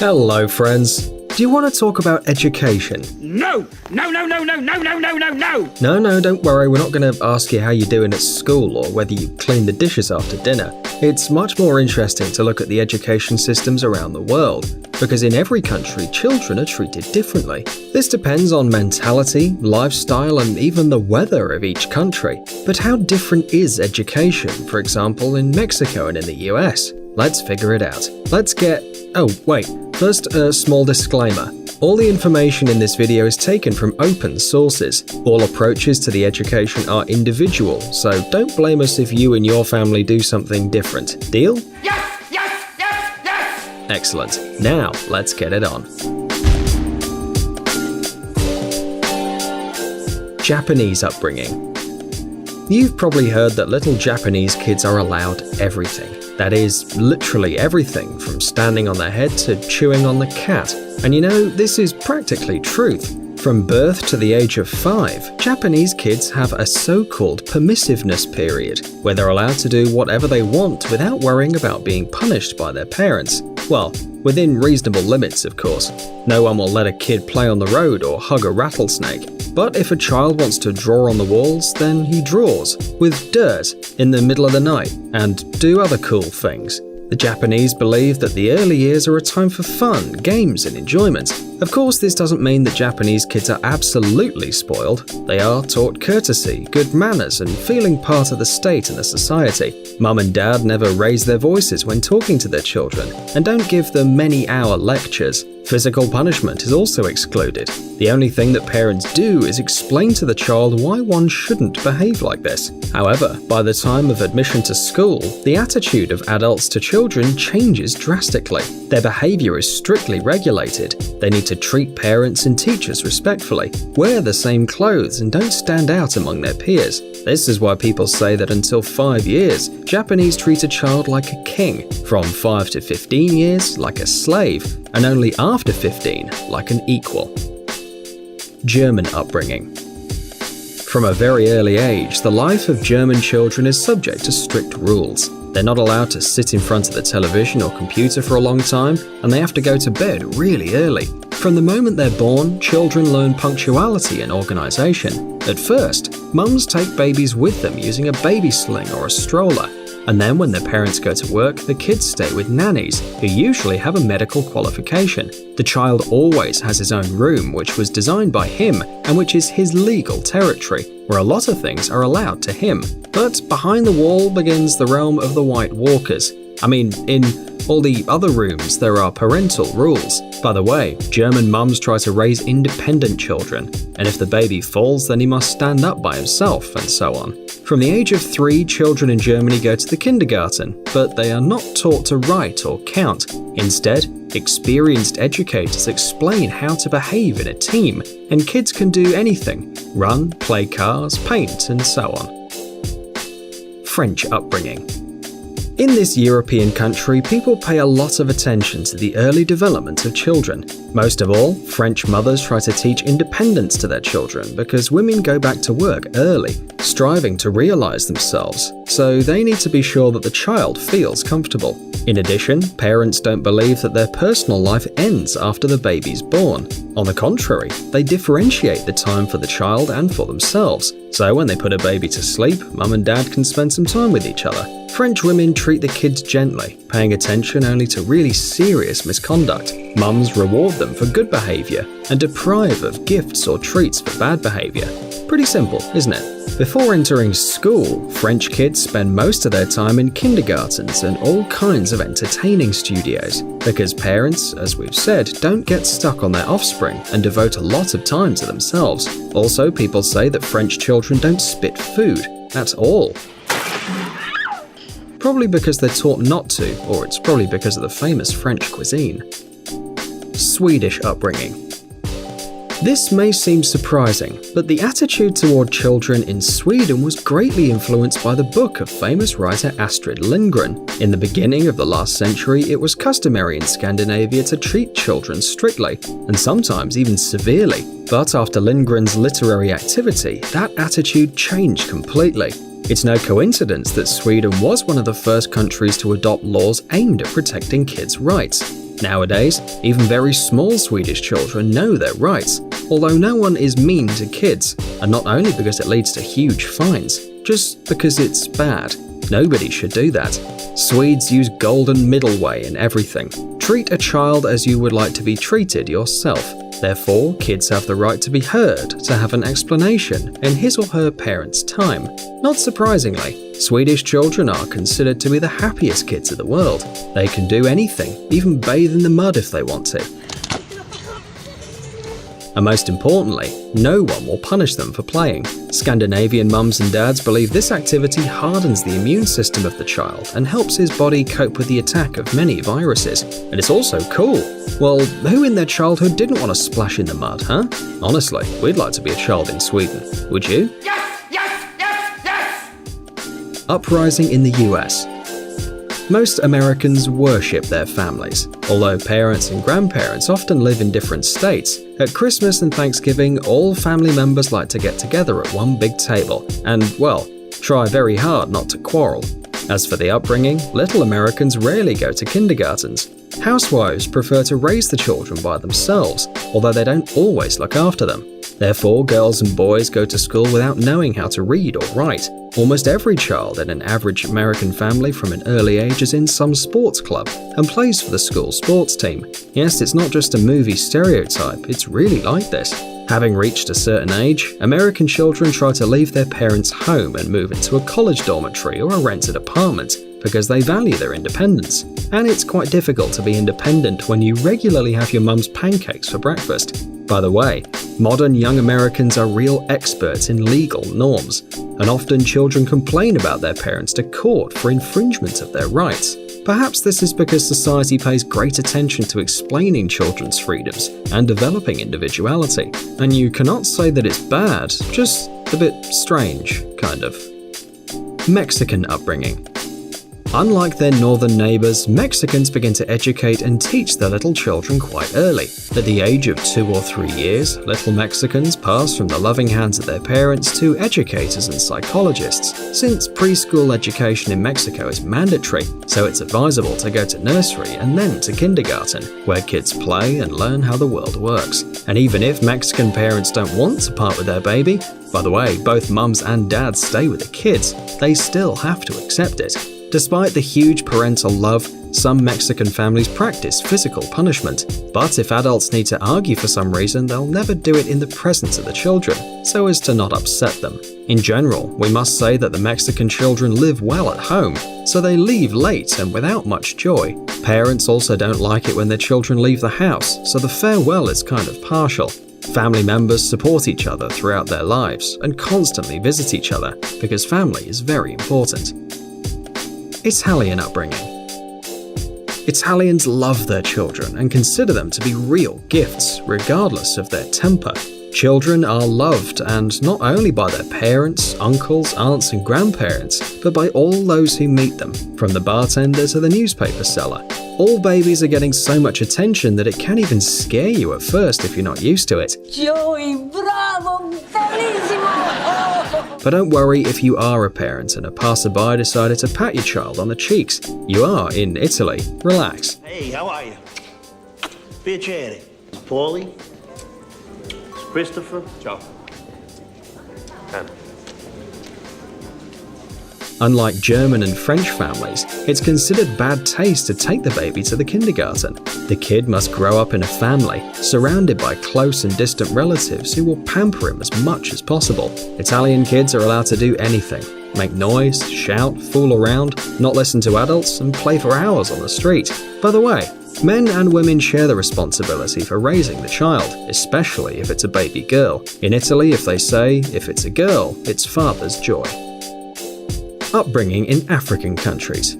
Hello, friends. Do you want to talk about education? No! No! No, don't worry, we're not going to ask you how you're doing at school or whether you clean the dishes after dinner. It's much more interesting to look at the education systems around the world, because in every country, children are treated differently. This depends on mentality, lifestyle, and even the weather of each country. But how different is education, for example, in Mexico and in the US? Let's figure it out. First, a small disclaimer. All the information in this video is taken from open sources. All approaches to the education are individual, so don't blame us if you and your family do something different. Deal? Yes! Excellent. Now, let's get it on. Japanese upbringing. You've probably heard that little Japanese kids are allowed everything. That is, literally everything, from standing on their head to chewing on the cat. And you know, this is practically truth. From birth to the age of 5, Japanese kids have a so-called permissiveness period, where they're allowed to do whatever they want without worrying about being punished by their parents. Well, within reasonable limits, of course. No one will let a kid play on the road or hug a rattlesnake. But if a child wants to draw on the walls, then he draws, with dirt, in the middle of the night, and do other cool things. The Japanese believe that the early years are a time for fun, games, and enjoyment. Of course, this doesn't mean that Japanese kids are absolutely spoiled. They are taught courtesy, good manners, and feeling part of the state and the society. Mum and dad never raise their voices when talking to their children, and don't give them many-hour lectures. Physical punishment is also excluded. The only thing that parents do is explain to the child why one shouldn't behave like this. However, by the time of admission to school, the attitude of adults to children changes drastically. Their behavior is strictly regulated. They need to treat parents and teachers respectfully, wear the same clothes, and don't stand out among their peers. This is why people say that until 5 years, Japanese treat a child like a king, from 5 to 15 years like a slave, and only after 15 like an equal. German upbringing. From a very early age, the life of German children is subject to strict rules. They're not allowed to sit in front of the television or computer for a long time, and they have to go to bed really early. From the moment they're born, children learn punctuality and organisation. At first, mums take babies with them using a baby sling or a stroller. And then when their parents go to work, the kids stay with nannies, who usually have a medical qualification. The child always has his own room, which was designed by him and which is his legal territory, where a lot of things are allowed to him. But behind the wall begins the realm of the White Walkers. In all the other rooms, there are parental rules. By the way, German mums try to raise independent children, and if the baby falls, then he must stand up by himself, and so on. From the age of 3, children in Germany go to the kindergarten, but they are not taught to write or count. Instead, experienced educators explain how to behave in a team, and kids can do anything: run, play cars, paint, and so on. French upbringing. In this European country, people pay a lot of attention to the early development of children. Most of all, French mothers try to teach independence to their children because women go back to work early, striving to realize themselves, so they need to be sure that the child feels comfortable. In addition, parents don't believe that their personal life ends after the baby's born. On the contrary, they differentiate the time for the child and for themselves, so when they put a baby to sleep, mum and dad can spend some time with each other. French women treat the kids gently, paying attention only to really serious misconduct. Mums reward them for good behavior and deprive of gifts or treats for bad behavior. Pretty simple, isn't it? Before entering school, French kids spend most of their time in kindergartens and all kinds of entertaining studios, because parents, as we've said, don't get stuck on their offspring and devote a lot of time to themselves. Also, people say that French children don't spit food at all. Probably because they're taught not to, or it's probably because of the famous French cuisine. Swedish upbringing. This may seem surprising, but the attitude toward children in Sweden was greatly influenced by the book of famous writer Astrid Lindgren. In the beginning of the last century, it was customary in Scandinavia to treat children strictly, and sometimes even severely. But after Lindgren's literary activity, that attitude changed completely. It's no coincidence that Sweden was one of the first countries to adopt laws aimed at protecting kids' rights. Nowadays, even very small Swedish children know their rights, although no one is mean to kids, and not only because it leads to huge fines, just because it's bad. Nobody should do that. Swedes use golden middle way in everything. Treat a child as you would like to be treated yourself. Therefore, kids have the right to be heard, to have an explanation in his or her parents' time. Not surprisingly, Swedish children are considered to be the happiest kids in the world. They can do anything, even bathe in the mud if they want to. And most importantly, no one will punish them for playing. Scandinavian mums and dads believe this activity hardens the immune system of the child and helps his body cope with the attack of many viruses. And it's also cool. Well, who in their childhood didn't want to splash in the mud, huh? Honestly, we'd like to be a child in Sweden. Would you? Yes! Yes! Yes! Yes! Uprising in the US. Most Americans worship their families. Although parents and grandparents often live in different states, at Christmas and Thanksgiving, all family members like to get together at one big table and, well, try very hard not to quarrel. As for the upbringing, little Americans rarely go to kindergartens. Housewives prefer to raise the children by themselves, although they don't always look after them. Therefore, girls and boys go to school without knowing how to read or write. Almost every child in an average American family from an early age is in some sports club and plays for the school sports team. Yes, it's not just a movie stereotype, it's really like this. Having reached a certain age, American children try to leave their parents' home and move into a college dormitory or a rented apartment because they value their independence. And it's quite difficult to be independent when you regularly have your mum's pancakes for breakfast. By the way, modern young Americans are real experts in legal norms, and often children complain about their parents to court for infringement of their rights. Perhaps this is because society pays great attention to explaining children's freedoms and developing individuality, and you cannot say that it's bad, just a bit strange, kind of. Mexican upbringing. Unlike their northern neighbors, Mexicans begin to educate and teach their little children quite early. At the age of 2 or 3 years, little Mexicans pass from the loving hands of their parents to educators and psychologists. Since preschool education in Mexico is mandatory, so it's advisable to go to nursery and then to kindergarten, where kids play and learn how the world works. And even if Mexican parents don't want to part with their baby, by the way, both mums and dads stay with the kids, they still have to accept it. Despite the huge parental love, some Mexican families practice physical punishment, but if adults need to argue for some reason, they'll never do it in the presence of the children, so as to not upset them. In general, we must say that the Mexican children live well at home, so they leave late and without much joy. Parents also don't like it when their children leave the house, so the farewell is kind of partial. Family members support each other throughout their lives and constantly visit each other, because family is very important. Italian upbringing. Italians love their children and consider them to be real gifts, regardless of their temper. Children are loved, and not only by their parents, uncles, aunts and grandparents, but by all those who meet them, from the bartender to the newspaper seller. All babies are getting so much attention that it can even scare you at first if you're not used to it. Joey, bravo, bellissimo! But don't worry if you are a parent and a passerby decided to pat your child on the cheeks. You are in Italy. Relax. Hey, how are you? Piacere. Paulie? Christopher? Ciao. Unlike German and French families, it's considered bad taste to take the baby to the kindergarten. The kid must grow up in a family, surrounded by close and distant relatives who will pamper him as much as possible. Italian kids are allowed to do anything: make noise, shout, fool around, not listen to adults, and play for hours on the street. By the way, men and women share the responsibility for raising the child, especially if it's a baby girl. In Italy, if they say, if it's a girl, it's father's joy. Upbringing in African countries.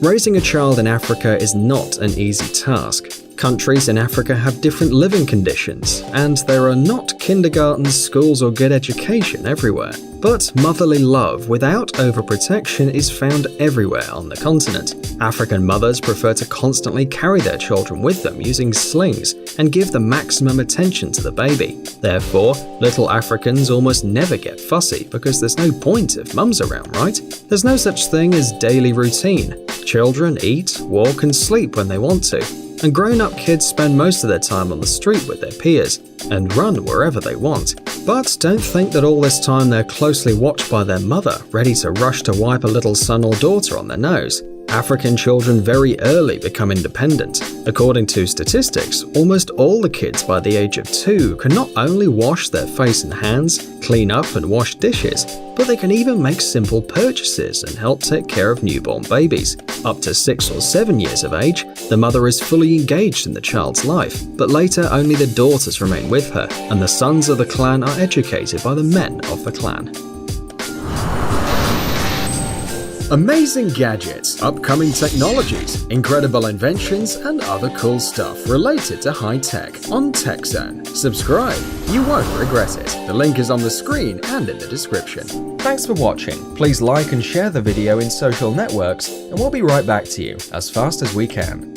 Raising a child in Africa is not an easy task. Countries in Africa have different living conditions, and there are not kindergartens, schools, or good education everywhere. But motherly love without overprotection is found everywhere on the continent. African mothers prefer to constantly carry their children with them using slings and give the maximum attention to the baby. Therefore, little Africans almost never get fussy because there's no point if mum's around, right? There's no such thing as daily routine. Children eat, walk, and sleep when they want to. and grown-up kids spend most of their time on the street with their peers and run wherever they want. But don't think that all this time they're closely watched by their mother, ready to rush to wipe a little son or daughter on their nose. African children very early become independent. According to statistics, almost all the kids by the age of 2 can not only wash their face and hands, clean up and wash dishes, but they can even make simple purchases and help take care of newborn babies. Up to 6 or 7 years of age, the mother is fully engaged in the child's life, but later only the daughters remain with her, and the sons of the clan are educated by the men of the clan. Amazing gadgets, upcoming technologies, incredible inventions, and other cool stuff related to high tech on TechZone. Subscribe, you won't regret it. The link is on the screen and in the description. Thanks for watching. Please like and share the video in social networks, and we'll be right back to you as fast as we can.